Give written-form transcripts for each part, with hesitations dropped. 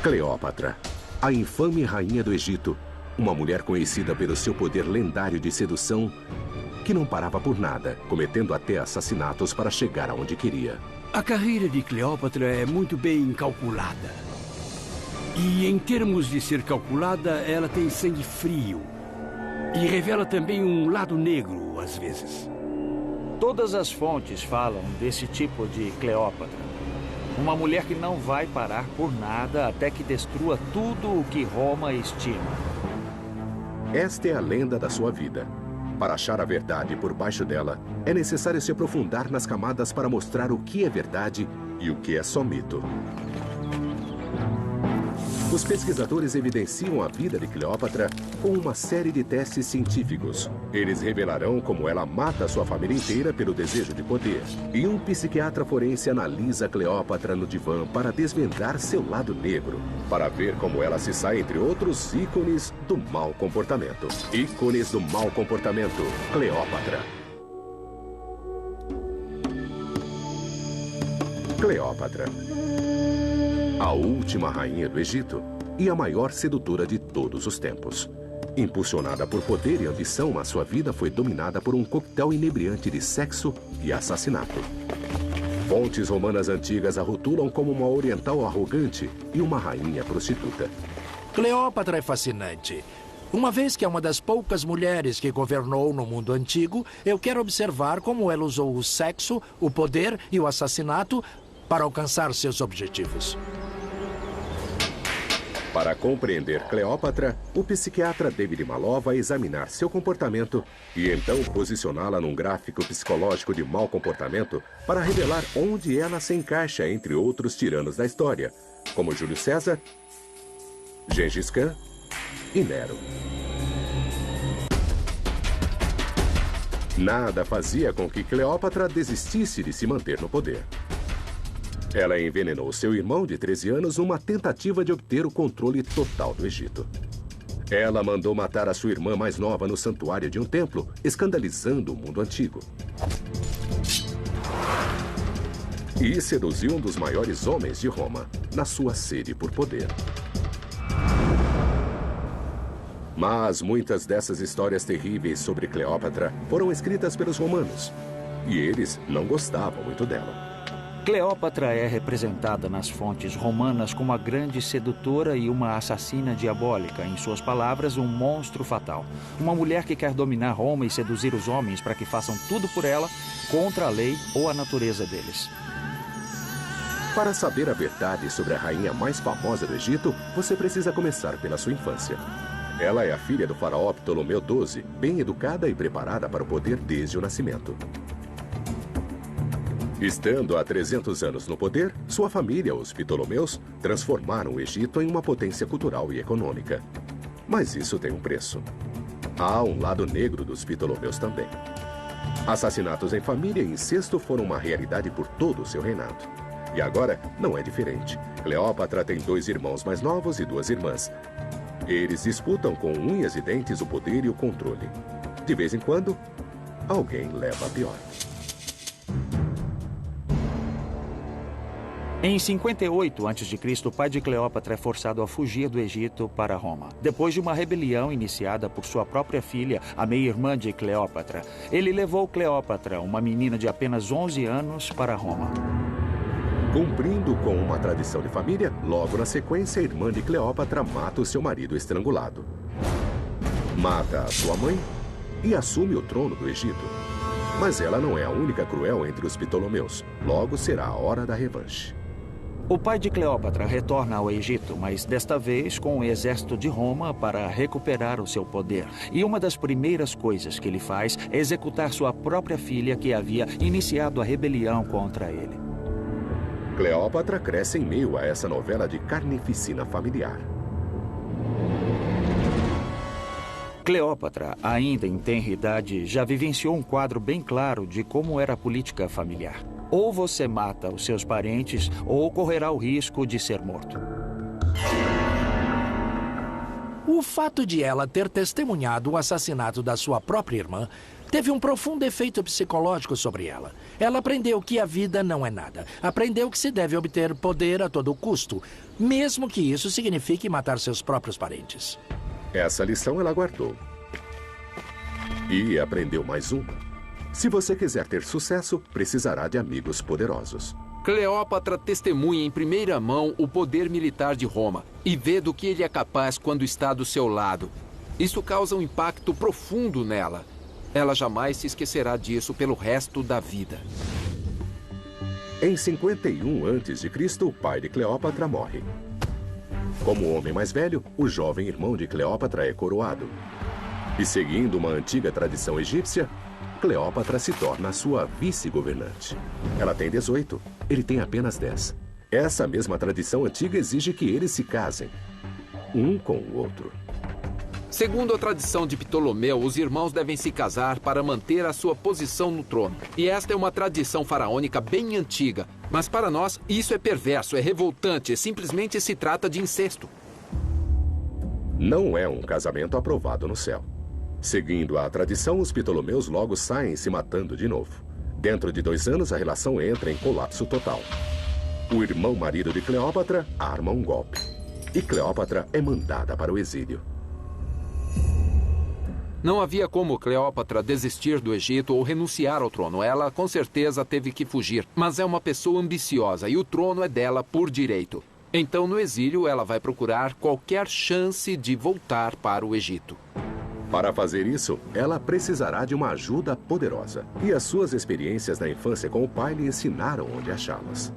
Cleópatra, a infame rainha do Egito, uma mulher conhecida pelo seu poder lendário de sedução, que não parava por nada, cometendo até assassinatos para chegar aonde queria. A carreira de Cleópatra é muito bem calculada. E em termos de ser calculada, ela tem sangue frio. E revela também um lado negro, às vezes. Todas as fontes falam desse tipo de Cleópatra. Uma mulher que não vai parar por nada até que destrua tudo o que Roma estima. Esta é a lenda da sua vida. Para achar a verdade por baixo dela, é necessário se aprofundar nas camadas para mostrar o que é verdade e o que é só mito. Os pesquisadores evidenciam a vida de Cleópatra com uma série de testes científicos. Eles revelarão como ela mata sua família inteira pelo desejo de poder. E um psiquiatra forense analisa Cleópatra no divã para desvendar seu lado negro, para ver como ela se sai entre outros ícones do mau comportamento. Ícones do mau comportamento, Cleópatra. Cleópatra, a última rainha do Egito e a maior sedutora de todos os tempos. Impulsionada por poder e ambição, a sua vida foi dominada por um coquetel inebriante de sexo e assassinato. Fontes romanas antigas a rotulam como uma oriental arrogante e uma rainha prostituta. Cleópatra é fascinante. Uma vez que é uma das poucas mulheres que governou no mundo antigo, eu quero observar como ela usou o sexo, o poder e o assassinato para alcançar seus objetivos. Para compreender Cleópatra, o psiquiatra David Maló vai examinar seu comportamento e então posicioná-la num gráfico psicológico de mau comportamento para revelar onde ela se encaixa entre outros tiranos da história, como Júlio César, Gengis Khan e Nero. Nada fazia com que Cleópatra desistisse de se manter no poder. Ela envenenou seu irmão de 13 anos numa tentativa de obter o controle total do Egito. Ela mandou matar a sua irmã mais nova no santuário de um templo, escandalizando o mundo antigo. E seduziu um dos maiores homens de Roma, na sua sede por poder. Mas muitas dessas histórias terríveis sobre Cleópatra foram escritas pelos romanos, e eles não gostavam muito dela. Cleópatra é representada nas fontes romanas como uma grande sedutora e uma assassina diabólica. Em suas palavras, um monstro fatal. Uma mulher que quer dominar Roma e seduzir os homens para que façam tudo por ela, contra a lei ou a natureza deles. Para saber a verdade sobre a rainha mais famosa do Egito, você precisa começar pela sua infância. Ela é a filha do faraó Ptolomeu XII, bem educada e preparada para o poder desde o nascimento. Estando há 300 anos no poder, sua família, os Ptolomeus, transformaram o Egito em uma potência cultural e econômica. Mas isso tem um preço. Há um lado negro dos Ptolomeus também. Assassinatos em família e incesto foram uma realidade por todo o seu reinado. E agora não é diferente. Cleópatra tem 2 irmãos mais novos e 2 irmãs. Eles disputam com unhas e dentes o poder e o controle. De vez em quando, alguém leva a pior. Em 58 a.C., o pai de Cleópatra é forçado a fugir do Egito para Roma. Depois de uma rebelião iniciada por sua própria filha, a meia-irmã de Cleópatra, ele levou Cleópatra, uma menina de apenas 11 anos, para Roma. Cumprindo com uma tradição de família, logo na sequência, a irmã de Cleópatra mata o seu marido estrangulado. Mata a sua mãe e assume o trono do Egito. Mas ela não é a única cruel entre os Ptolomeus. Logo será a hora da revanche. O pai de Cleópatra retorna ao Egito, mas desta vez com o exército de Roma para recuperar o seu poder. E uma das primeiras coisas que ele faz é executar sua própria filha que havia iniciado a rebelião contra ele. Cleópatra cresce em meio a essa novela de carnificina familiar. Cleópatra, ainda em tenra idade, já vivenciou um quadro bem claro de como era a política familiar. Ou você mata os seus parentes, ou correrá o risco de ser morto. O fato de ela ter testemunhado o assassinato da sua própria irmã Teve um profundo efeito psicológico sobre ela. Ela aprendeu que a vida não é nada. Aprendeu que se deve obter poder a todo custo, mesmo que isso signifique matar seus próprios parentes. Essa lição ela guardou. E aprendeu mais uma. Se você quiser ter sucesso, precisará de amigos poderosos. Cleópatra testemunha em primeira mão o poder militar de Roma e vê do que ele é capaz quando está do seu lado. Isso causa um impacto profundo nela. Ela jamais se esquecerá disso pelo resto da vida. Em 51 a.C., o pai de Cleópatra morre. Como homem mais velho, o jovem irmão de Cleópatra é coroado. E seguindo uma antiga tradição egípcia, Cleópatra se torna a sua vice-governante. Ela tem 18, ele tem apenas 10. Essa mesma tradição antiga exige que eles se casem, um com o outro. Segundo a tradição de Ptolomeu, os irmãos devem se casar para manter a sua posição no trono. E esta é uma tradição faraônica bem antiga. Mas para nós, isso é perverso, é revoltante, simplesmente se trata de incesto. Não é um casamento aprovado no céu. Seguindo a tradição, os Ptolomeus logo saem se matando de novo. Dentro de 2 anos, a relação entra em colapso total. O irmão marido de Cleópatra arma um golpe. E Cleópatra é mandada para o exílio. Não havia como Cleópatra desistir do Egito ou renunciar ao trono. Ela, com certeza, teve que fugir. Mas é uma pessoa ambiciosa e o trono é dela por direito. Então, no exílio, ela vai procurar qualquer chance de voltar para o Egito. Para fazer isso, ela precisará de uma ajuda poderosa. E as suas experiências na infância com o pai lhe ensinaram onde achá-las.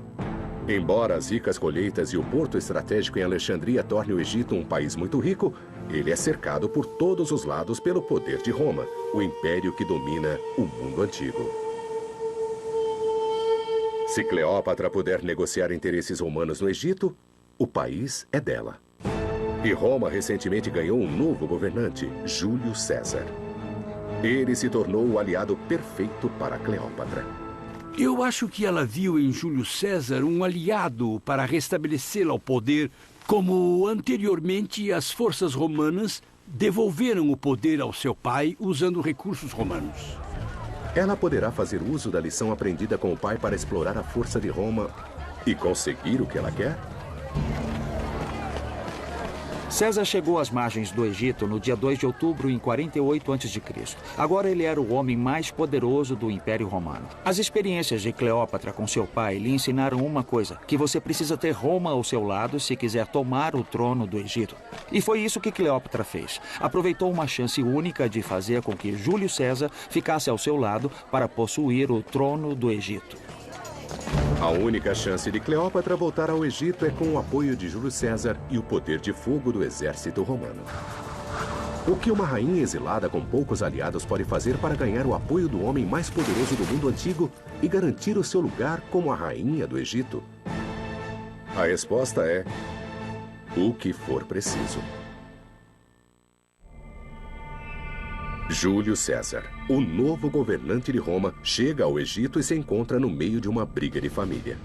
Embora as ricas colheitas e o porto estratégico em Alexandria torne o Egito um país muito rico, ele é cercado por todos os lados pelo poder de Roma, o império que domina o mundo antigo. Se Cleópatra puder negociar interesses romanos no Egito, o país é dela. E Roma recentemente ganhou um novo governante, Júlio César. Ele se tornou o aliado perfeito para Cleópatra. Eu acho que ela viu em Júlio César um aliado para restabelecê-la ao poder, como anteriormente as forças romanas devolveram o poder ao seu pai usando recursos romanos. Ela poderá fazer uso da lição aprendida com o pai para explorar a força de Roma e conseguir o que ela quer? César chegou às margens do Egito no dia 2 de outubro em 48 a.C. Agora ele era o homem mais poderoso do Império Romano. As experiências de Cleópatra com seu pai lhe ensinaram uma coisa, que você precisa ter Roma ao seu lado se quiser tomar o trono do Egito. E foi isso que Cleópatra fez. Aproveitou uma chance única de fazer com que Júlio César ficasse ao seu lado para possuir o trono do Egito. A única chance de Cleópatra voltar ao Egito é com o apoio de Júlio César e o poder de fogo do exército romano. O que uma rainha exilada com poucos aliados pode fazer para ganhar o apoio do homem mais poderoso do mundo antigo e garantir o seu lugar como a rainha do Egito? A resposta é: o que for preciso. Júlio César, o novo governante de Roma, chega ao Egito e se encontra no meio de uma briga de família.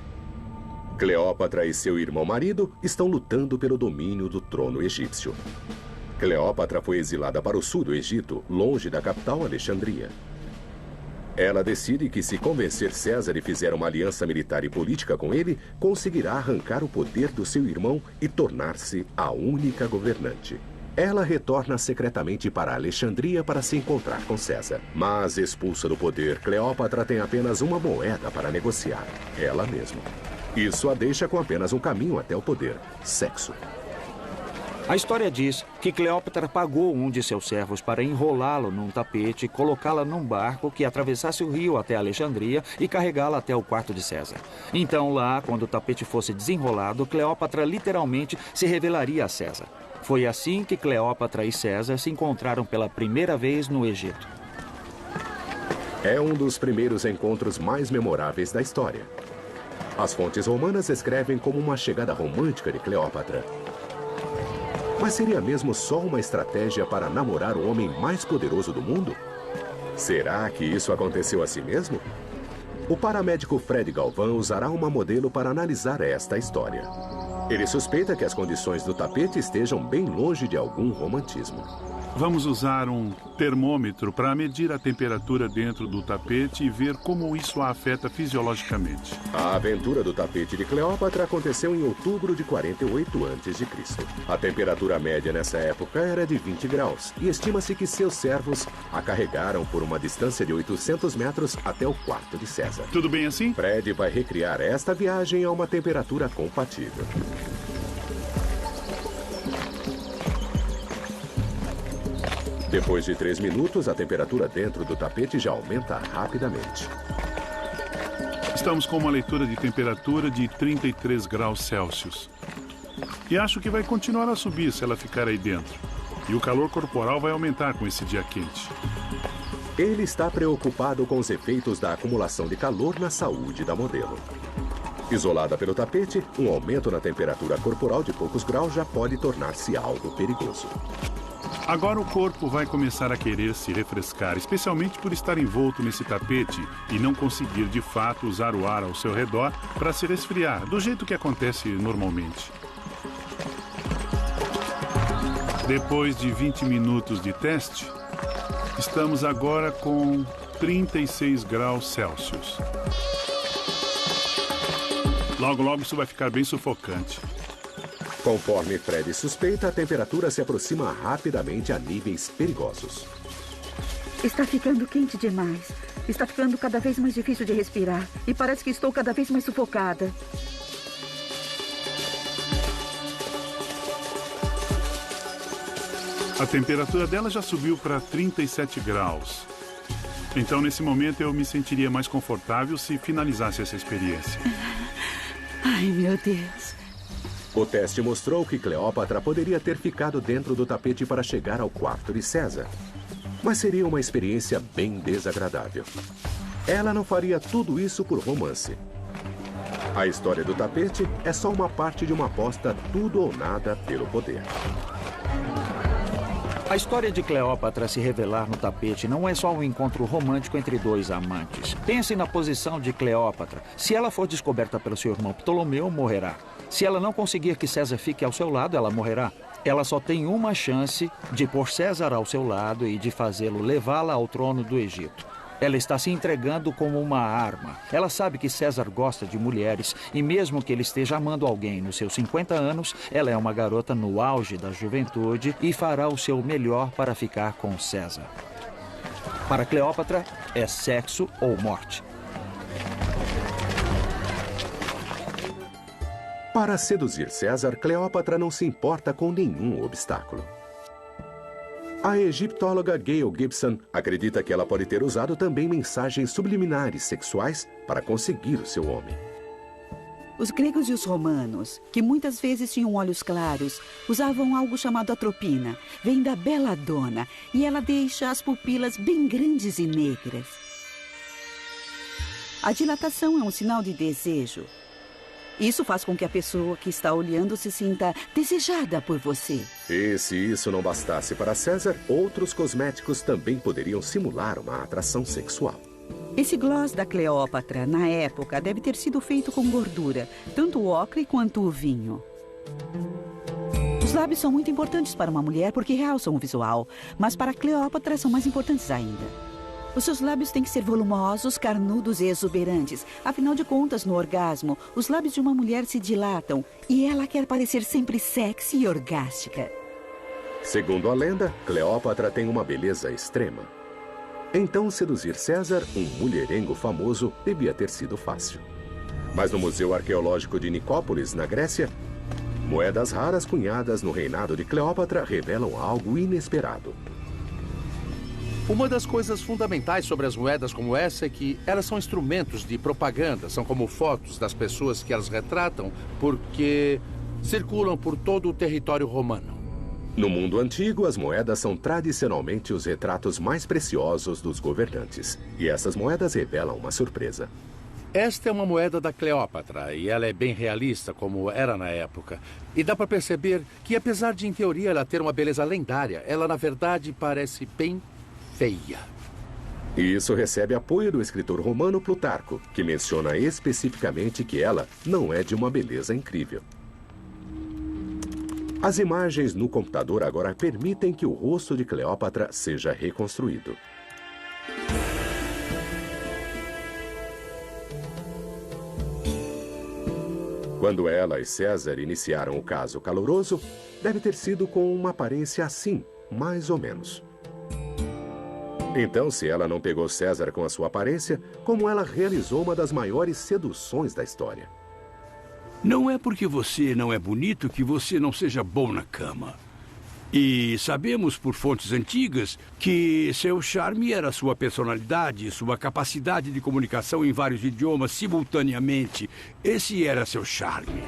Cleópatra e seu irmão marido estão lutando pelo domínio do trono egípcio. Cleópatra foi exilada para o sul do Egito, longe da capital Alexandria. Ela decide que se convencer César e fizer uma aliança militar e política com ele, conseguirá arrancar o poder do seu irmão e tornar-se a única governante. Ela retorna secretamente para Alexandria para se encontrar com César. Mas, expulsa do poder, Cleópatra tem apenas uma moeda para negociar: ela mesma. Isso a deixa com apenas um caminho até o poder: sexo. A história diz que Cleópatra pagou um de seus servos para enrolá-lo num tapete e colocá-la num barco que atravessasse o rio até Alexandria e carregá-la até o quarto de César. Então lá, quando o tapete fosse desenrolado, Cleópatra literalmente se revelaria a César. Foi assim que Cleópatra e César se encontraram pela primeira vez no Egito. É um dos primeiros encontros mais memoráveis da história. As fontes romanas escrevem como uma chegada romântica de Cleópatra. Mas seria mesmo só uma estratégia para namorar o homem mais poderoso do mundo? Será que isso aconteceu assim mesmo? O paramédico Fred Galvão usará uma modelo para analisar esta história. Ele suspeita que as condições do tapete estejam bem longe de algum romantismo. Vamos usar um termômetro para medir a temperatura dentro do tapete e ver como isso a afeta fisiologicamente. A aventura do tapete de Cleópatra aconteceu em outubro de 48 a.C. A temperatura média nessa época era de 20 graus e estima-se que seus servos a carregaram por uma distância de 800 metros até o quarto de César. Tudo bem assim? Fred vai recriar esta viagem a uma temperatura compatível. Depois de 3 minutos, a temperatura dentro do tapete já aumenta rapidamente. Estamos com uma leitura de temperatura de 33 graus Celsius. E acho que vai continuar a subir se ela ficar aí dentro. E o calor corporal vai aumentar com esse dia quente. Ele está preocupado com os efeitos da acumulação de calor na saúde da modelo. Isolada pelo tapete, um aumento na temperatura corporal de poucos graus já pode tornar-se algo perigoso. Agora o corpo vai começar a querer se refrescar, especialmente por estar envolto nesse tapete e não conseguir de fato usar o ar ao seu redor para se resfriar, do jeito que acontece normalmente. Depois de 20 minutos de teste, estamos agora com 36 graus Celsius. Logo, logo isso vai ficar bem sufocante. Conforme Fred suspeita, a temperatura se aproxima rapidamente a níveis perigosos. Está ficando quente demais. Está ficando cada vez mais difícil de respirar. E parece que estou cada vez mais sufocada. A temperatura dela já subiu para 37 graus. Então, nesse momento, eu me sentiria mais confortável se finalizasse essa experiência. Ai, meu Deus. O teste mostrou que Cleópatra poderia ter ficado dentro do tapete para chegar ao quarto de César. Mas seria uma experiência bem desagradável. Ela não faria tudo isso por romance. A história do tapete é só uma parte de uma aposta tudo ou nada pelo poder. A história de Cleópatra se revelar no tapete não é só um encontro romântico entre dois amantes. Pense na posição de Cleópatra. Se ela for descoberta pelo seu irmão Ptolomeu, morrerá. Se ela não conseguir que César fique ao seu lado, ela morrerá. Ela só tem uma chance de pôr César ao seu lado e de fazê-lo levá-la ao trono do Egito. Ela está se entregando como uma arma. Ela sabe que César gosta de mulheres e mesmo que ele esteja amando alguém nos seus 50 anos, ela é uma garota no auge da juventude e fará o seu melhor para ficar com César. Para Cleópatra, é sexo ou morte. Para seduzir César, Cleópatra não se importa com nenhum obstáculo. A egiptóloga Gayle Gibson acredita que ela pode ter usado também mensagens subliminares sexuais para conseguir o seu homem. Os gregos e os romanos, que muitas vezes tinham olhos claros, usavam algo chamado atropina. Vem da beladona e ela deixa as pupilas bem grandes e negras. A dilatação é um sinal de desejo. Isso faz com que a pessoa que está olhando se sinta desejada por você. E se isso não bastasse para César, outros cosméticos também poderiam simular uma atração sexual. Esse gloss da Cleópatra, na época, deve ter sido feito com gordura, tanto o ocre quanto o vinho. Os lábios são muito importantes para uma mulher porque realçam o visual, mas para Cleópatra são mais importantes ainda. Os seus lábios têm que ser volumosos, carnudos e exuberantes. Afinal de contas, no orgasmo, os lábios de uma mulher se dilatam e ela quer parecer sempre sexy e orgástica. Segundo a lenda, Cleópatra tem uma beleza extrema. Então, seduzir César, um mulherengo famoso, devia ter sido fácil. Mas no Museu Arqueológico de Nicópolis, na Grécia, moedas raras cunhadas no reinado de Cleópatra revelam algo inesperado. Uma das coisas fundamentais sobre as moedas como essa é que elas são instrumentos de propaganda, são como fotos das pessoas que elas retratam, porque circulam por todo o território romano. No mundo antigo, as moedas são tradicionalmente os retratos mais preciosos dos governantes. E essas moedas revelam uma surpresa. Esta é uma moeda da Cleópatra e ela é bem realista, como era na época. E dá para perceber que, apesar de, em teoria, ela ter uma beleza lendária, ela, na verdade, parece bem feia. E isso recebe apoio do escritor romano Plutarco, que menciona especificamente que ela não é de uma beleza incrível. As imagens no computador agora permitem que o rosto de Cleópatra seja reconstruído. Quando ela e César iniciaram o caso caloroso, deve ter sido com uma aparência assim, mais ou menos. Então, se ela não pegou César com a sua aparência, como ela realizou uma das maiores seduções da história? Não é porque você não é bonito que você não seja bom na cama. E sabemos por fontes antigas que seu charme era sua personalidade, sua capacidade de comunicação em vários idiomas simultaneamente. Esse era seu charme.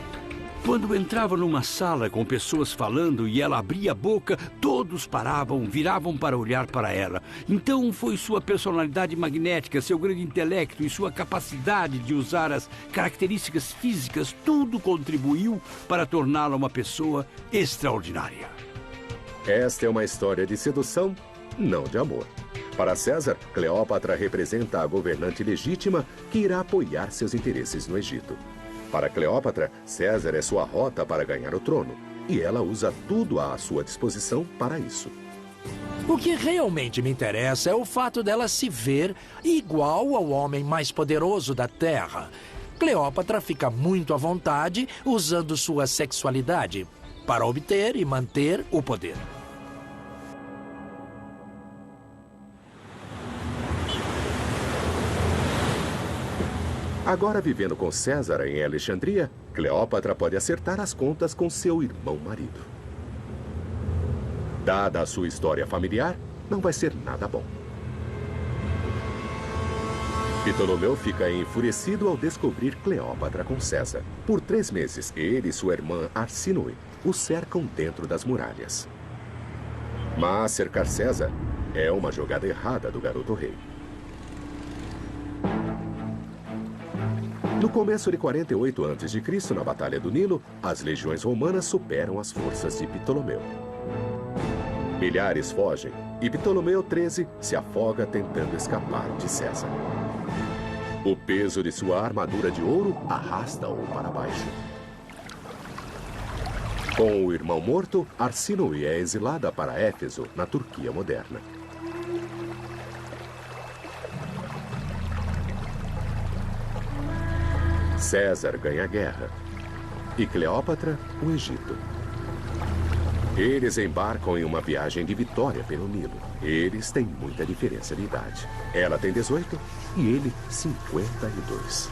Quando entrava numa sala com pessoas falando e ela abria a boca, todos paravam, viravam para olhar para ela. Então foi sua personalidade magnética, seu grande intelecto e sua capacidade de usar as características físicas, tudo contribuiu para torná-la uma pessoa extraordinária. Esta é uma história de sedução, não de amor. Para César, Cleópatra representa a governante legítima que irá apoiar seus interesses no Egito. Para Cleópatra, César é sua rota para ganhar o trono, e ela usa tudo à sua disposição para isso. O que realmente me interessa é o fato dela se ver igual ao homem mais poderoso da Terra. Cleópatra fica muito à vontade usando sua sexualidade para obter e manter o poder. Agora, vivendo com César em Alexandria, Cleópatra pode acertar as contas com seu irmão marido. Dada a sua história familiar, não vai ser nada bom. Ptolomeu fica enfurecido ao descobrir Cleópatra com César. Por 3 meses, ele e sua irmã Arsínoe o cercam dentro das muralhas. Mas cercar César é uma jogada errada do garoto rei. No começo de 48 a.C., na Batalha do Nilo, as legiões romanas superam as forças de Ptolomeu. Milhares fogem e Ptolomeu XIII se afoga tentando escapar de César. O peso de sua armadura de ouro arrasta-o para baixo. Com o irmão morto, Arsínoe é exilada para Éfeso, na Turquia moderna. César ganha a guerra e Cleópatra o Egito. Eles embarcam em uma viagem de vitória pelo Nilo. Eles têm muita diferença de idade. Ela tem 18 e ele 52.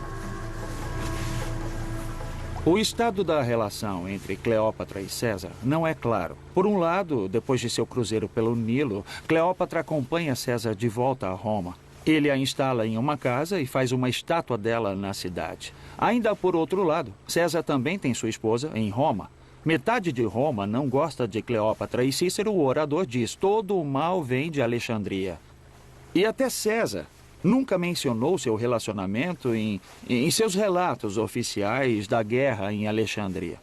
O estado da relação entre Cleópatra e César não é claro. Por um lado, depois de seu cruzeiro pelo Nilo, Cleópatra acompanha César de volta a Roma. Ele a instala em uma casa e faz uma estátua dela na cidade. Ainda por outro lado, César também tem sua esposa em Roma. Metade de Roma não gosta de Cleópatra e Cícero, o orador, diz: todo o mal vem de Alexandria. E até César nunca mencionou seu relacionamento em seus relatos oficiais da guerra em Alexandria.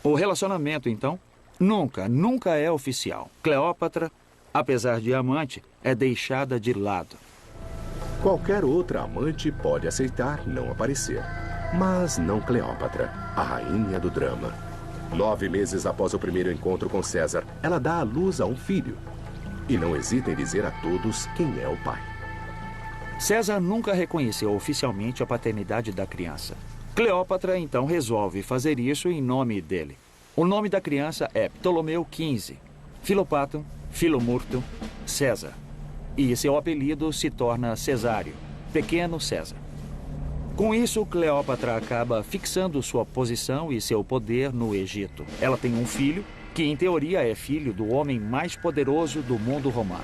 O relacionamento, então, nunca é oficial. Cleópatra, apesar de amante, é deixada de lado. Qualquer outra amante pode aceitar não aparecer. Mas não Cleópatra, a rainha do drama. 9 meses após o primeiro encontro com César, ela dá à luz a um filho. E não hesita em dizer a todos quem é o pai. César nunca reconheceu oficialmente a paternidade da criança. Cleópatra, então, resolve fazer isso em nome dele. O nome da criança é Ptolomeu XV, Filopaton, Filomurto, César. E seu apelido se torna Cesário, Pequeno César. Com isso, Cleópatra acaba fixando sua posição e seu poder no Egito. Ela tem um filho, que em teoria é filho do homem mais poderoso do mundo romano.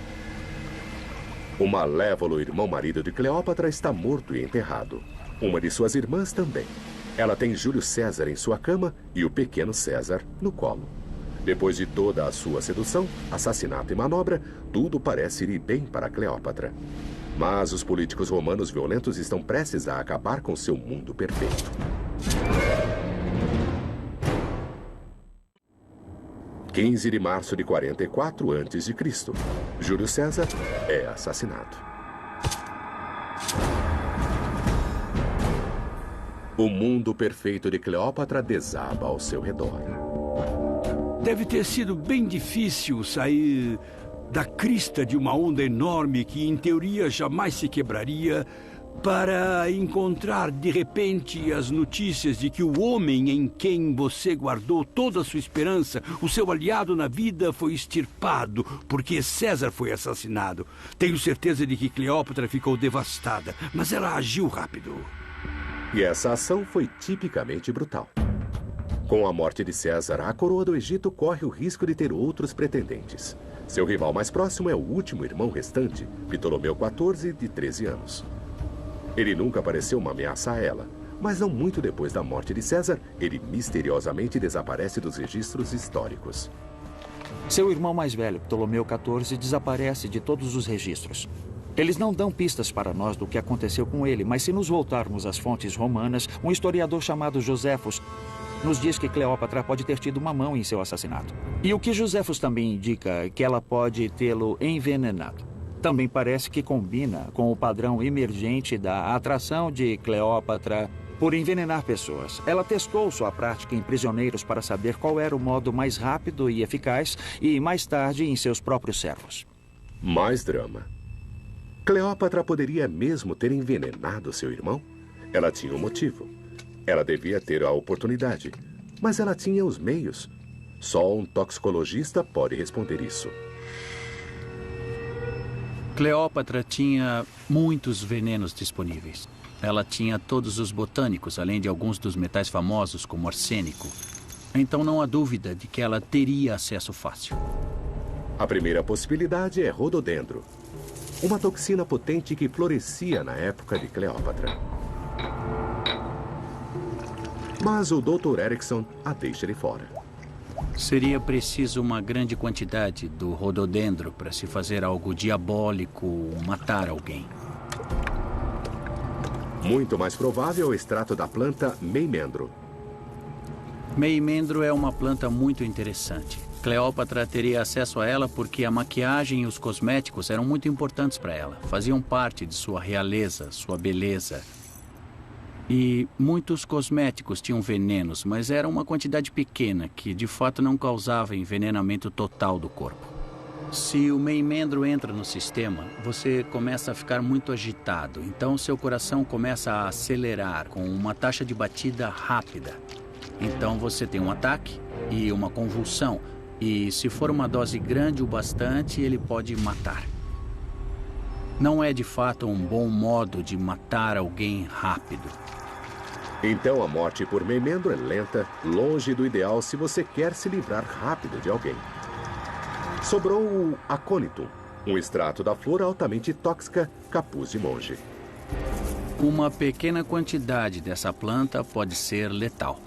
O malévolo irmão-marido de Cleópatra está morto e enterrado. Uma de suas irmãs também. Ela tem Júlio César em sua cama e o pequeno César no colo. Depois de toda a sua sedução, assassinato e manobra, tudo parece ir bem para Cleópatra. Mas os políticos romanos violentos estão prestes a acabar com seu mundo perfeito. 15 de março de 44 a.C., Júlio César é assassinado. O mundo perfeito de Cleópatra desaba ao seu redor. Deve ter sido bem difícil sair da crista de uma onda enorme que, em teoria, jamais se quebraria, para encontrar, de repente, as notícias de que o homem em quem você guardou toda a sua esperança, o seu aliado na vida, foi extirpado porque César foi assassinado. Tenho certeza de que Cleópatra ficou devastada, mas ela agiu rápido. E essa ação foi tipicamente brutal. Com a morte de César, a coroa do Egito corre o risco de ter outros pretendentes. Seu rival mais próximo é o último irmão restante, Ptolomeu XIV, de 13 anos. Ele nunca pareceu uma ameaça a ela, mas não muito depois da morte de César, ele misteriosamente desaparece dos registros históricos. Seu irmão mais velho, Ptolomeu XIV, desaparece de todos os registros. Eles não dão pistas para nós do que aconteceu com ele, mas se nos voltarmos às fontes romanas, um historiador chamado Joséfos nos diz que Cleópatra pode ter tido uma mão em seu assassinato. E o que Joséfos também indica é que ela pode tê-lo envenenado. Também parece que combina com o padrão emergente da atração de Cleópatra por envenenar pessoas. Ela testou sua prática em prisioneiros para saber qual era o modo mais rápido e eficaz e, mais tarde, em seus próprios servos. Mais drama. Cleópatra poderia mesmo ter envenenado seu irmão? Ela tinha um motivo. Ela devia ter a oportunidade, mas ela tinha os meios. Só um toxicologista pode responder isso. Cleópatra tinha muitos venenos disponíveis. Ela tinha todos os botânicos, além de alguns dos metais famosos, como arsênico. Então não há dúvida de que ela teria acesso fácil. A primeira possibilidade é rododendro, uma toxina potente que florescia na época de Cleópatra. Mas o Dr. Erickson a deixa de fora. Seria preciso uma grande quantidade do rododendro para se fazer algo diabólico ou matar alguém. Muito mais provável é o extrato da planta meimendro. Meimendro é uma planta muito interessante. Cleópatra teria acesso a ela porque a maquiagem e os cosméticos eram muito importantes para ela. Faziam parte de sua realeza, sua beleza. E muitos cosméticos tinham venenos, mas era uma quantidade pequena que de fato não causava envenenamento total do corpo. Se o meimendro entra no sistema, você começa a ficar muito agitado. Então seu coração começa a acelerar com uma taxa de batida rápida. Então você tem um ataque e uma convulsão. E se for uma dose grande o bastante, ele pode matar. Não é de fato um bom modo de matar alguém rápido. Então a morte por meimendro é lenta, longe do ideal se você quer se livrar rápido de alguém. Sobrou o acônitum, um extrato da flor altamente tóxica capuz de monge. Uma pequena quantidade dessa planta pode ser letal.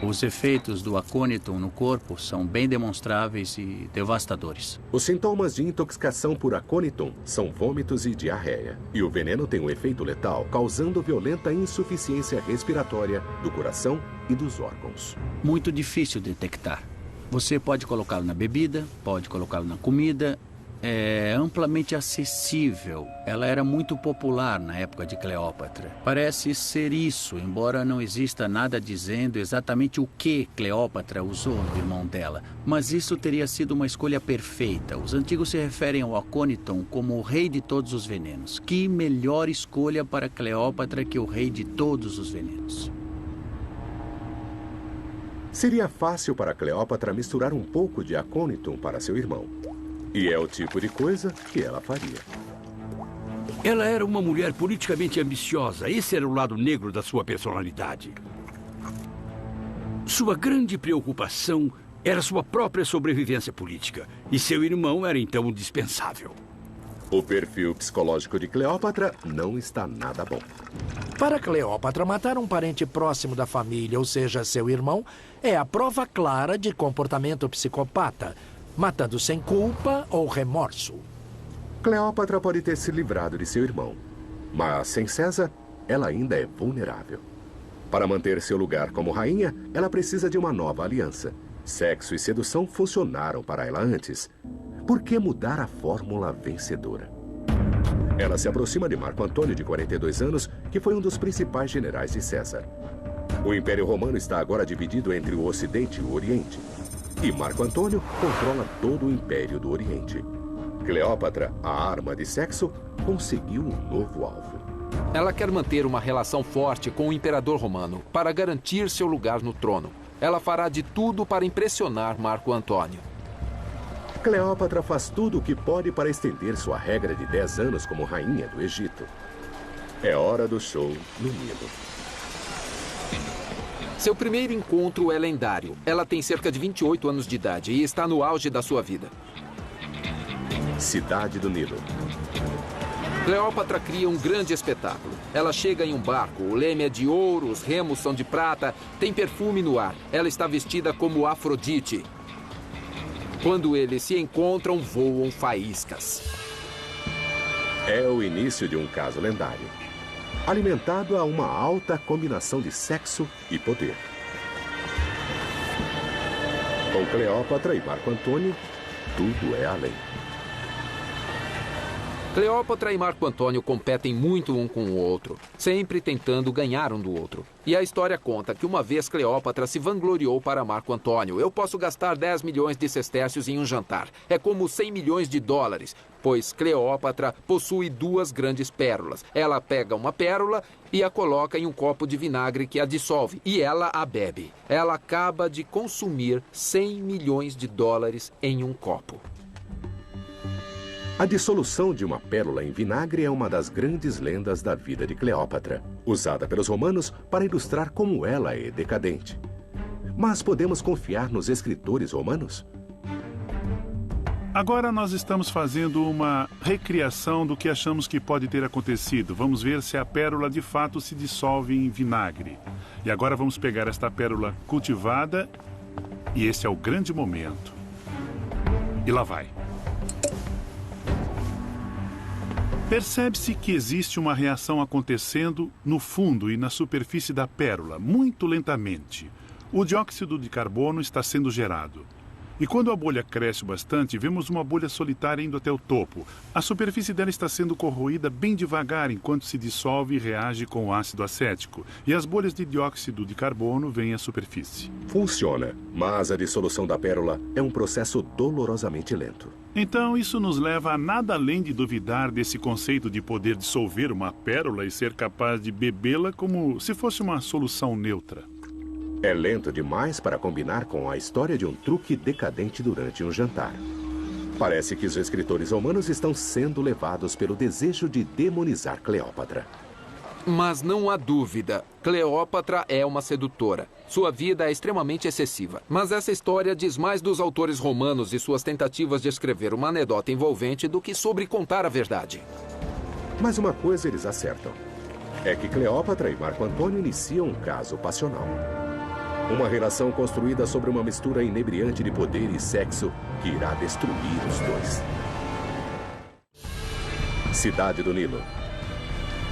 Os efeitos do acônitum no corpo são bem demonstráveis e devastadores. Os sintomas de intoxicação por acônitum são vômitos e diarreia. E o veneno tem um efeito letal, causando violenta insuficiência respiratória do coração e dos órgãos. Muito difícil detectar. Você pode colocá-lo na bebida, pode colocá-lo na comida. É amplamente acessível. Ela era muito popular na época de Cleópatra. Parece ser isso, embora não exista nada dizendo exatamente o que Cleópatra usou no irmão dela. Mas isso teria sido uma escolha perfeita. Os antigos se referem ao acônitum como o rei de todos os venenos. Que melhor escolha para Cleópatra que o rei de todos os venenos? Seria fácil para Cleópatra misturar um pouco de acônitum para seu irmão. E é o tipo de coisa que ela faria. Ela era uma mulher politicamente ambiciosa. Esse era o lado negro da sua personalidade. Sua grande preocupação era sua própria sobrevivência política. E seu irmão era então indispensável. O perfil psicológico de Cleópatra não está nada bom. Para Cleópatra, matar um parente próximo da família, ou seja, seu irmão, é a prova clara de comportamento psicopata, matando sem culpa ou remorso. Cleópatra pode ter se livrado de seu irmão, mas sem César, ela ainda é vulnerável. Para manter seu lugar como rainha, ela precisa de uma nova aliança. Sexo e sedução funcionaram para ela antes. Por que mudar a fórmula vencedora? Ela se aproxima de Marco Antônio, de 42 anos, que foi um dos principais generais de César. O Império Romano está agora dividido entre o Ocidente e o Oriente. E Marco Antônio controla todo o Império do Oriente. Cleópatra, a arma de sexo, conseguiu um novo alvo. Ela quer manter uma relação forte com o imperador romano para garantir seu lugar no trono. Ela fará de tudo para impressionar Marco Antônio. Cleópatra faz tudo o que pode para estender sua regra de 10 anos como rainha do Egito. É hora do show no Nilo. Seu primeiro encontro é lendário. Ela tem cerca de 28 anos de idade e está no auge da sua vida. Cidade do Nilo. Cleópatra cria um grande espetáculo. Ela chega em um barco, o leme é de ouro, os remos são de prata, tem perfume no ar. Ela está vestida como Afrodite. Quando eles se encontram, voam faíscas. É o início de um caso lendário, alimentado a uma alta combinação de sexo e poder. Com Cleópatra e Marco Antônio, tudo é além. Cleópatra e Marco Antônio competem muito um com o outro, sempre tentando ganhar um do outro. E a história conta que uma vez Cleópatra se vangloriou para Marco Antônio. Eu posso gastar 10 milhões de sestércios em um jantar. É como 100 milhões de dólares, pois Cleópatra possui 2 grandes pérolas. Ela pega uma pérola e a coloca em um copo de vinagre que a dissolve, e ela a bebe. Ela acaba de consumir 100 milhões de dólares em um copo. A dissolução de uma pérola em vinagre é uma das grandes lendas da vida de Cleópatra, usada pelos romanos para ilustrar como ela é decadente. Mas podemos confiar nos escritores romanos? Agora nós estamos fazendo uma recriação do que achamos que pode ter acontecido. Vamos ver se a pérola de fato se dissolve em vinagre. E agora vamos pegar esta pérola cultivada e esse é o grande momento. E lá vai. Percebe-se que existe uma reação acontecendo no fundo e na superfície da pérola, muito lentamente. O dióxido de carbono está sendo gerado. E quando a bolha cresce bastante, vemos uma bolha solitária indo até o topo. A superfície dela está sendo corroída bem devagar enquanto se dissolve e reage com o ácido acético. E as bolhas de dióxido de carbono vêm à superfície. Funciona, mas a dissolução da pérola é um processo dolorosamente lento. Então, isso nos leva a nada além de duvidar desse conceito de poder dissolver uma pérola e ser capaz de bebê-la como se fosse uma solução neutra. É lento demais para combinar com a história de um truque decadente durante um jantar. Parece que os escritores romanos estão sendo levados pelo desejo de demonizar Cleópatra. Mas não há dúvida, Cleópatra é uma sedutora. Sua vida é extremamente excessiva. Mas essa história diz mais dos autores romanos e suas tentativas de escrever uma anedota envolvente do que sobre contar a verdade. Mas uma coisa eles acertam. É que Cleópatra e Marco Antônio iniciam um caso passional. Uma relação construída sobre uma mistura inebriante de poder e sexo que irá destruir os dois. Cidade do Nilo.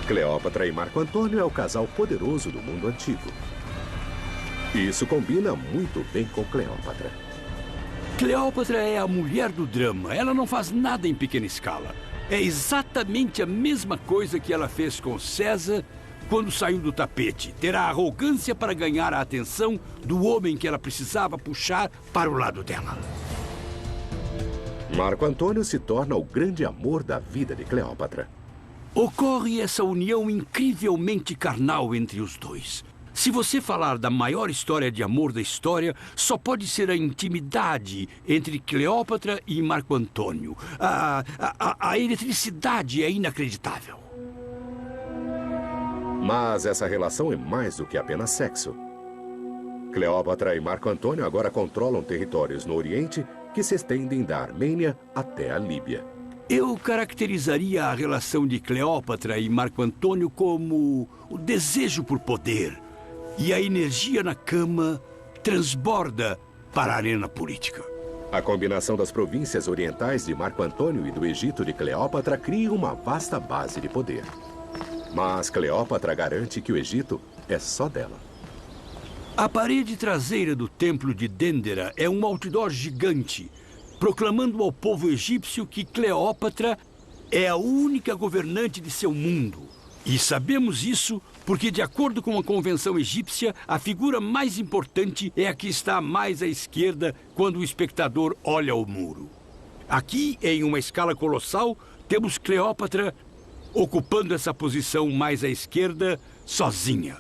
Cleópatra e Marco Antônio é o casal poderoso do mundo antigo. E isso combina muito bem com Cleópatra. Cleópatra é a mulher do drama. Ela não faz nada em pequena escala. É exatamente a mesma coisa que ela fez com César quando saiu do tapete. Ter a arrogância para ganhar a atenção do homem que ela precisava puxar para o lado dela. Marco Antônio se torna o grande amor da vida de Cleópatra. Ocorre essa união incrivelmente carnal entre os dois. Se você falar da maior história de amor da história, só pode ser a intimidade entre Cleópatra e Marco Antônio. A eletricidade é inacreditável. Mas essa relação é mais do que apenas sexo. Cleópatra e Marco Antônio agora controlam territórios no Oriente que se estendem da Armênia até a Líbia. Eu caracterizaria a relação de Cleópatra e Marco Antônio como o desejo por poder. E a energia na cama transborda para a arena política. A combinação das províncias orientais de Marco Antônio e do Egito de Cleópatra cria uma vasta base de poder. Mas Cleópatra garante que o Egito é só dela. A parede traseira do templo de Dendera é um outdoor gigante, proclamando ao povo egípcio que Cleópatra é a única governante de seu mundo. E sabemos isso porque, de acordo com a convenção egípcia, a figura mais importante é a que está mais à esquerda quando o espectador olha o muro. Aqui, em uma escala colossal, temos Cleópatra ocupando essa posição mais à esquerda, sozinha.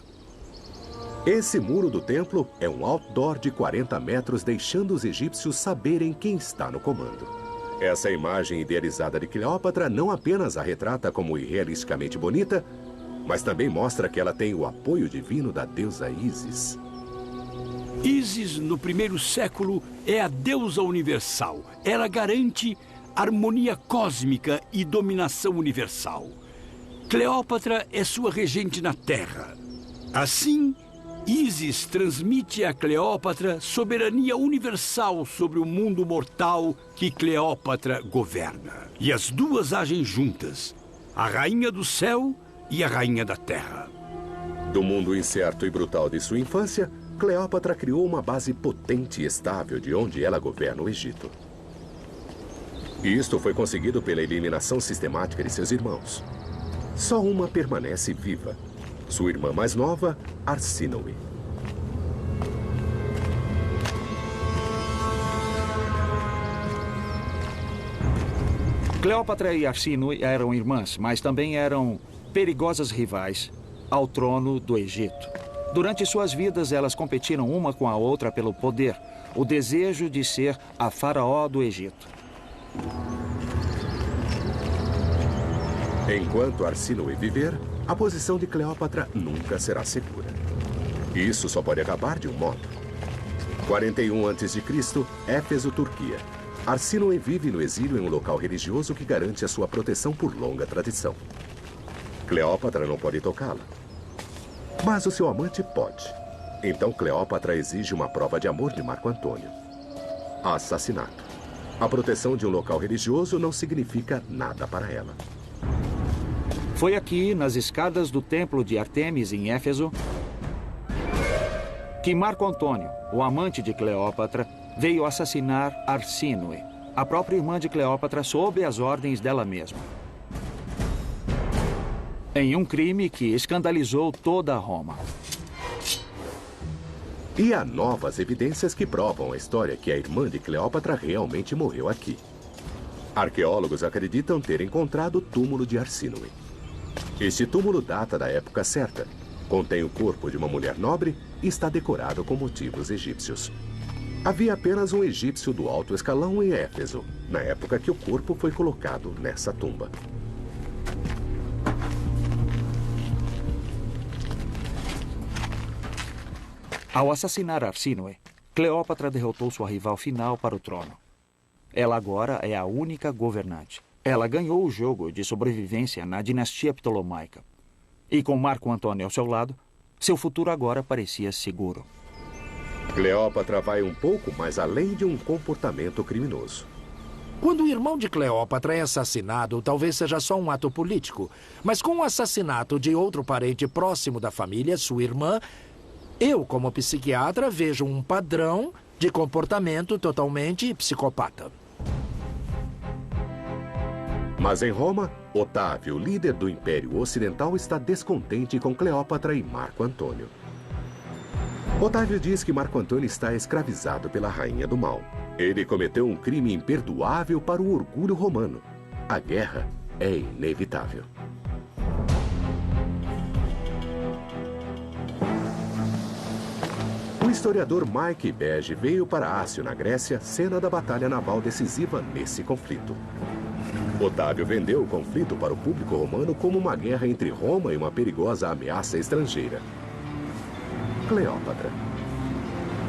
Esse muro do templo é um outdoor de 40 metros, deixando os egípcios saberem quem está no comando. Essa imagem idealizada de Cleópatra não apenas a retrata como irrealisticamente bonita, mas também mostra que ela tem o apoio divino da deusa Ísis. Ísis, no primeiro século, é a deusa universal. Ela garante harmonia cósmica e dominação universal. Cleópatra é sua regente na Terra. Assim, Ísis transmite a Cleópatra soberania universal sobre o mundo mortal que Cleópatra governa. E as duas agem juntas, a rainha do céu e a rainha da terra. Do mundo incerto e brutal de sua infância, Cleópatra criou uma base potente e estável de onde ela governa o Egito. Isto foi conseguido pela eliminação sistemática de seus irmãos. Só uma permanece viva. Sua irmã mais nova, Arsínoe. Cleópatra e Arsínoe eram irmãs, mas também eram perigosas rivais ao trono do Egito. Durante suas vidas, elas competiram uma com a outra pelo poder, o desejo de ser a faraó do Egito. Enquanto Arsínoe viver, a posição de Cleópatra nunca será segura. Isso só pode acabar de um modo. 41 a.C., Éfeso, Turquia. Arsínoe vive no exílio em um local religioso que garante a sua proteção por longa tradição. Cleópatra não pode tocá-la. Mas o seu amante pode. Então Cleópatra exige uma prova de amor de Marco Antônio. Assassinato. A proteção de um local religioso não significa nada para ela. Foi aqui, nas escadas do templo de Ártemis, em Éfeso, que Marco Antônio, o amante de Cleópatra, veio assassinar Arsínoe, a própria irmã de Cleópatra, sob as ordens dela mesma. Em um crime que escandalizou toda Roma. E há novas evidências que provam a história que a irmã de Cleópatra realmente morreu aqui. Arqueólogos acreditam ter encontrado o túmulo de Arsínoe. Este túmulo data da época certa, contém o corpo de uma mulher nobre e está decorado com motivos egípcios. Havia apenas um egípcio do alto escalão em Éfeso, na época que o corpo foi colocado nessa tumba. Ao assassinar Arsínoe, Cleópatra derrotou sua rival final para o trono. Ela agora é a única governante. Ela ganhou o jogo de sobrevivência na dinastia ptolomaica. E com Marco Antônio ao seu lado, seu futuro agora parecia seguro. Cleópatra vai um pouco mais além de um comportamento criminoso. Quando o irmão de Cleópatra é assassinado, talvez seja só um ato político. Mas com o assassinato de outro parente próximo da família, sua irmã, eu, como psiquiatra, vejo um padrão de comportamento totalmente psicopata. Mas em Roma, Otávio, líder do Império Ocidental, está descontente com Cleópatra e Marco Antônio. Otávio diz que Marco Antônio está escravizado pela rainha do mal. Ele cometeu um crime imperdoável para o orgulho romano. A guerra é inevitável. O historiador Mike Bege veio para Ácio, na Grécia, cena da batalha naval decisiva nesse conflito. Otávio vendeu o conflito para o público romano como uma guerra entre Roma e uma perigosa ameaça estrangeira. Cleópatra.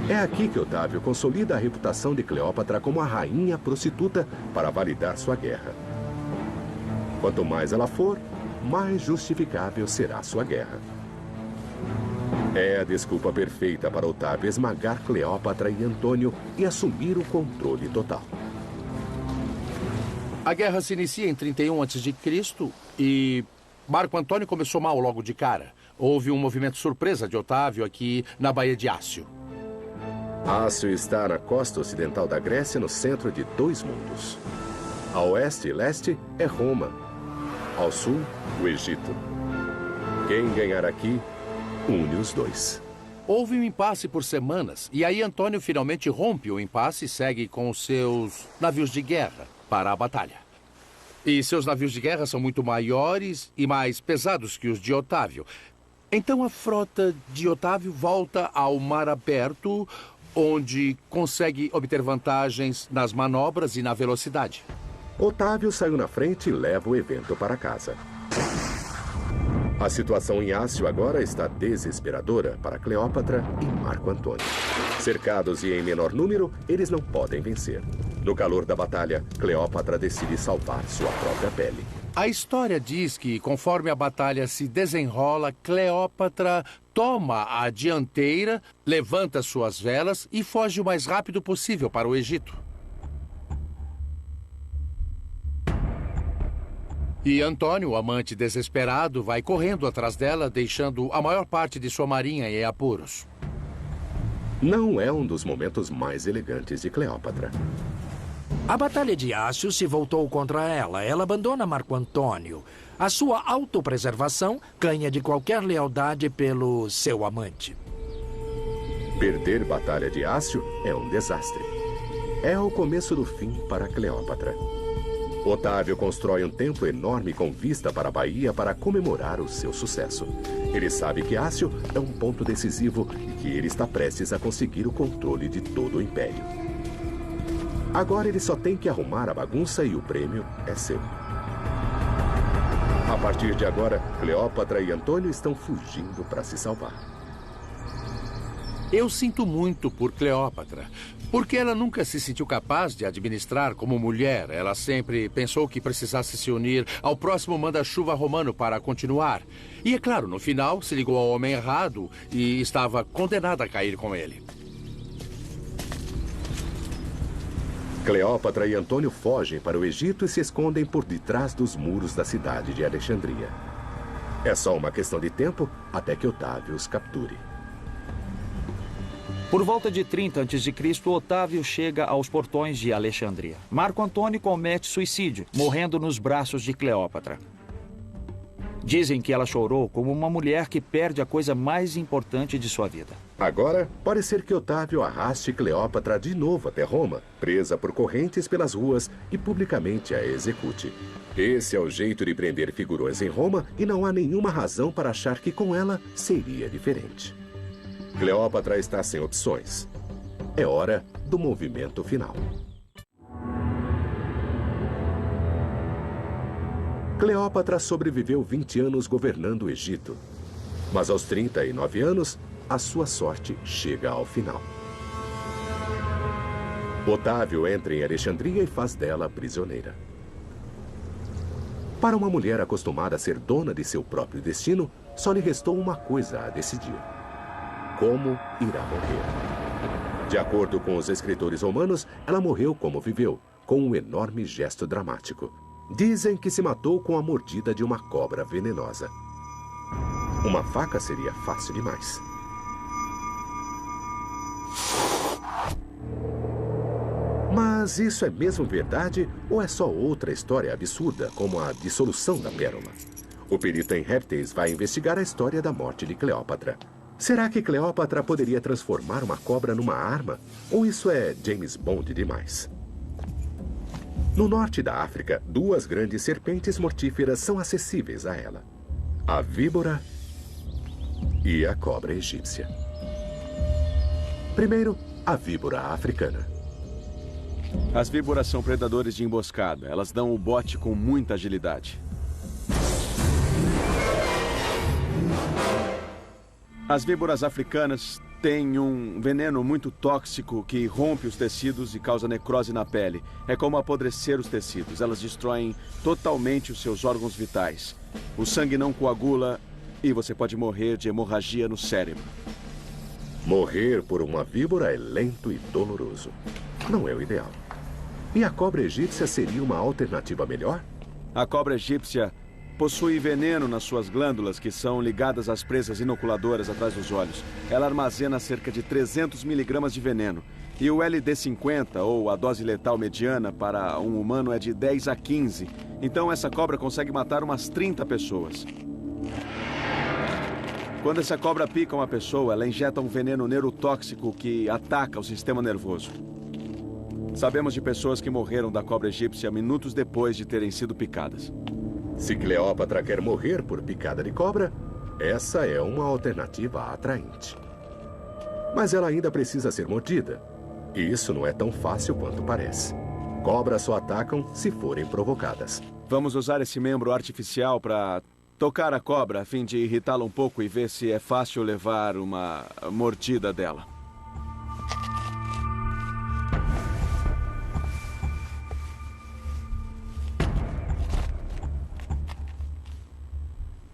É aqui que Otávio consolida a reputação de Cleópatra como a rainha prostituta para validar sua guerra. Quanto mais ela for, mais justificável será sua guerra. É a desculpa perfeita para Otávio esmagar Cleópatra e Antônio e assumir o controle total. A guerra se inicia em 31 a.C. e Marco Antônio começou mal logo de cara. Houve um movimento surpresa de Otávio aqui na Baía de Ácio. Ácio está na costa ocidental da Grécia, no centro de dois mundos. A oeste e leste é Roma. Ao sul, o Egito. Quem ganhar aqui, une os dois. Houve um impasse por semanas, e aí Antônio finalmente rompe o impasse e segue com os seus navios de guerra para a batalha. E seus navios de guerra são muito maiores e mais pesados que os de Otávio. Então a frota de Otávio volta ao mar aberto, onde consegue obter vantagens nas manobras e na velocidade. Otávio saiu na frente e leva o evento para casa. A situação em Ácio agora está desesperadora para Cleópatra e Marco Antônio. Cercados e em menor número, eles não podem vencer. No calor da batalha, Cleópatra decide salvar sua própria pele. A história diz que, conforme a batalha se desenrola, Cleópatra toma a dianteira, levanta suas velas e foge o mais rápido possível para o Egito. E Antônio, o amante desesperado, vai correndo atrás dela, deixando a maior parte de sua marinha em apuros. Não é um dos momentos mais elegantes de Cleópatra. A batalha de Ácio se voltou contra ela. Ela abandona Marco Antônio. A sua autopreservação ganha de qualquer lealdade pelo seu amante. Perder Batalha de Ácio é um desastre. É o começo do fim para Cleópatra. Otávio constrói um templo enorme com vista para a Baía para comemorar o seu sucesso. Ele sabe que Ácio é um ponto decisivo e que ele está prestes a conseguir o controle de todo o império. Agora ele só tem que arrumar a bagunça e o prêmio é seu. A partir de agora, Cleópatra e Antônio estão fugindo para se salvar. Eu sinto muito por Cleópatra, porque ela nunca se sentiu capaz de administrar como mulher. Ela sempre pensou que precisasse se unir ao próximo manda-chuva romano para continuar. E, é claro, no final, se ligou ao homem errado e estava condenada a cair com ele. Cleópatra e Antônio fogem para o Egito e se escondem por detrás dos muros da cidade de Alexandria. É só uma questão de tempo até que Otávio os capture. Por volta de 30 a.C., Otávio chega aos portões de Alexandria. Marco Antônio comete suicídio, morrendo nos braços de Cleópatra. Dizem que ela chorou como uma mulher que perde a coisa mais importante de sua vida. Agora, pode ser que Otávio arraste Cleópatra de novo até Roma, presa por correntes pelas ruas e publicamente a execute. Esse é o jeito de prender figurões em Roma e não há nenhuma razão para achar que com ela seria diferente. Cleópatra está sem opções. É hora do movimento final. Cleópatra sobreviveu 20 anos governando o Egito. Mas aos 39 anos, a sua sorte chega ao final. Otávio entra em Alexandria e faz dela prisioneira. Para uma mulher acostumada a ser dona de seu próprio destino, só lhe restou uma coisa a decidir: como irá morrer. De acordo com os escritores romanos, ela morreu como viveu, com um enorme gesto dramático. Dizem que se matou com a mordida de uma cobra venenosa. Uma faca seria fácil demais. Mas isso é mesmo verdade ou é só outra história absurda, como a dissolução da pérola? O perito em répteis vai investigar a história da morte de Cleópatra. Será que Cleópatra poderia transformar uma cobra numa arma? Ou isso é James Bond demais? No norte da África, duas grandes serpentes mortíferas são acessíveis a ela: a víbora e a cobra egípcia. Primeiro, a víbora africana. As víboras são predadores de emboscada. Elas dão o bote com muita agilidade. As víboras africanas têm um veneno muito tóxico que rompe os tecidos e causa necrose na pele. É como apodrecer os tecidos. Elas destroem totalmente os seus órgãos vitais. O sangue não coagula e você pode morrer de hemorragia no cérebro. Morrer por uma víbora é lento e doloroso. Não é o ideal. E a cobra egípcia seria uma alternativa melhor? A cobra egípcia possui veneno nas suas glândulas, que são ligadas às presas inoculadoras atrás dos olhos. Ela armazena cerca de 300 miligramas de veneno. E o LD50, ou a dose letal mediana para um humano, é de 10 a 15. Então essa cobra consegue matar umas 30 pessoas. Quando essa cobra pica uma pessoa, ela injeta um veneno neurotóxico que ataca o sistema nervoso. Sabemos de pessoas que morreram da cobra egípcia minutos depois de terem sido picadas. Se Cleópatra quer morrer por picada de cobra, essa é uma alternativa atraente. Mas ela ainda precisa ser mordida. E isso não é tão fácil quanto parece. Cobras só atacam se forem provocadas. Vamos usar esse membro artificial para tocar a cobra a fim de irritá-la um pouco e ver se é fácil levar uma mordida dela.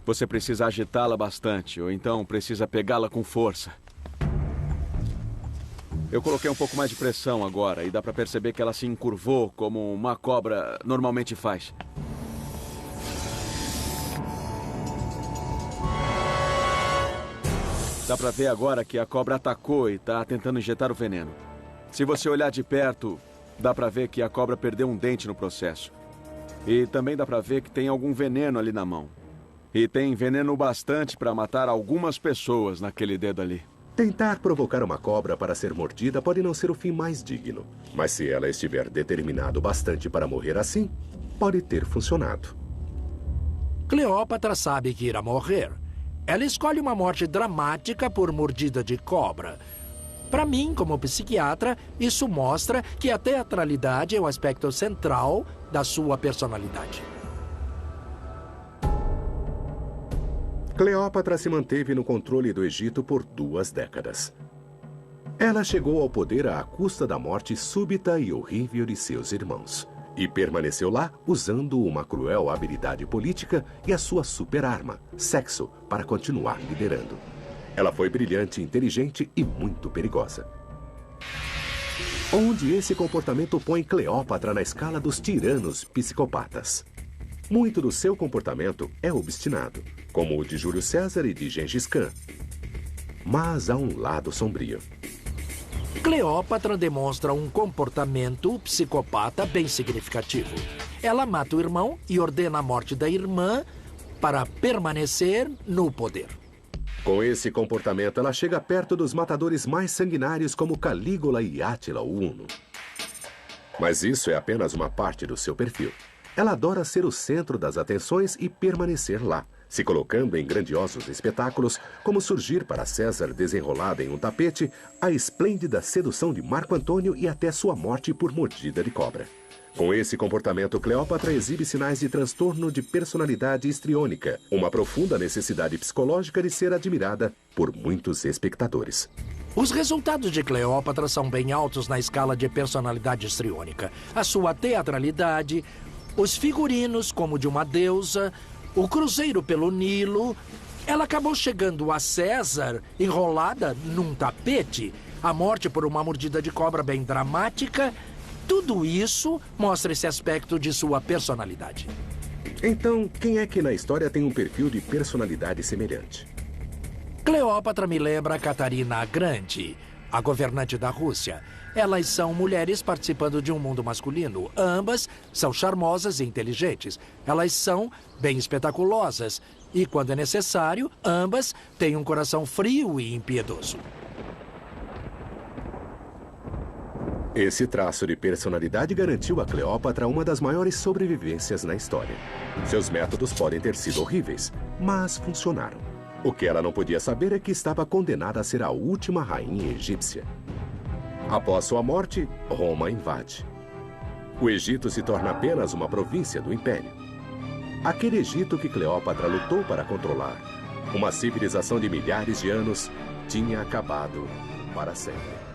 Você precisa agitá-la bastante, ou então precisa pegá-la com força. Eu coloquei um pouco mais de pressão agora e dá para perceber que ela se encurvou como uma cobra normalmente faz. Dá para ver agora que a cobra atacou e está tentando injetar o veneno. Se você olhar de perto, dá para ver que a cobra perdeu um dente no processo. E também dá para ver que tem algum veneno ali na mão. E tem veneno bastante para matar algumas pessoas naquele dedo ali. Tentar provocar uma cobra para ser mordida pode não ser o fim mais digno. Mas se ela estiver determinado bastante para morrer assim, pode ter funcionado. Cleópatra sabe que irá morrer. Ela escolhe uma morte dramática por mordida de cobra. Para mim, como psiquiatra, isso mostra que a teatralidade é o aspecto central da sua personalidade. Cleópatra se manteve no controle do Egito por 2 décadas. Ela chegou ao poder à custa da morte súbita e horrível de seus irmãos. E permaneceu lá usando uma cruel habilidade política e a sua super-arma, sexo, para continuar liderando. Ela foi brilhante, inteligente e muito perigosa. Onde esse comportamento põe Cleópatra na escala dos tiranos psicopatas. Muito do seu comportamento é obstinado, como o de Júlio César e de Gengis Khan. Mas há um lado sombrio. Cleópatra demonstra um comportamento psicopata bem significativo. Ela mata o irmão e ordena a morte da irmã para permanecer no poder. Com esse comportamento, ela chega perto dos matadores mais sanguinários como Calígula e Átila, o Huno. Mas isso é apenas uma parte do seu perfil. Ela adora ser o centro das atenções e permanecer lá, se colocando em grandiosos espetáculos, como surgir para César desenrolada em um tapete, a esplêndida sedução de Marco Antônio e até sua morte por mordida de cobra. Com esse comportamento, Cleópatra exibe sinais de transtorno de personalidade histriônica, uma profunda necessidade psicológica de ser admirada por muitos espectadores. Os resultados de Cleópatra são bem altos na escala de personalidade histriônica. A sua teatralidade, os figurinos como de uma deusa, o cruzeiro pelo Nilo. Ela acabou chegando a César enrolada num tapete, a morte por uma mordida de cobra bem dramática. Tudo isso mostra esse aspecto de sua personalidade. Então, quem é que na história tem um perfil de personalidade semelhante? Cleópatra me lembra a Catarina a Grande, a governante da Rússia. Elas são mulheres participando de um mundo masculino. Ambas são charmosas e inteligentes. Elas são bem espetaculosas. E, quando é necessário, ambas têm um coração frio e impiedoso. Esse traço de personalidade garantiu a Cleópatra uma das maiores sobrevivências na história. Seus métodos podem ter sido horríveis, mas funcionaram. O que ela não podia saber é que estava condenada a ser a última rainha egípcia. Após sua morte, Roma invade. O Egito se torna apenas uma província do Império. Aquele Egito que Cleópatra lutou para controlar, uma civilização de milhares de anos, tinha acabado para sempre.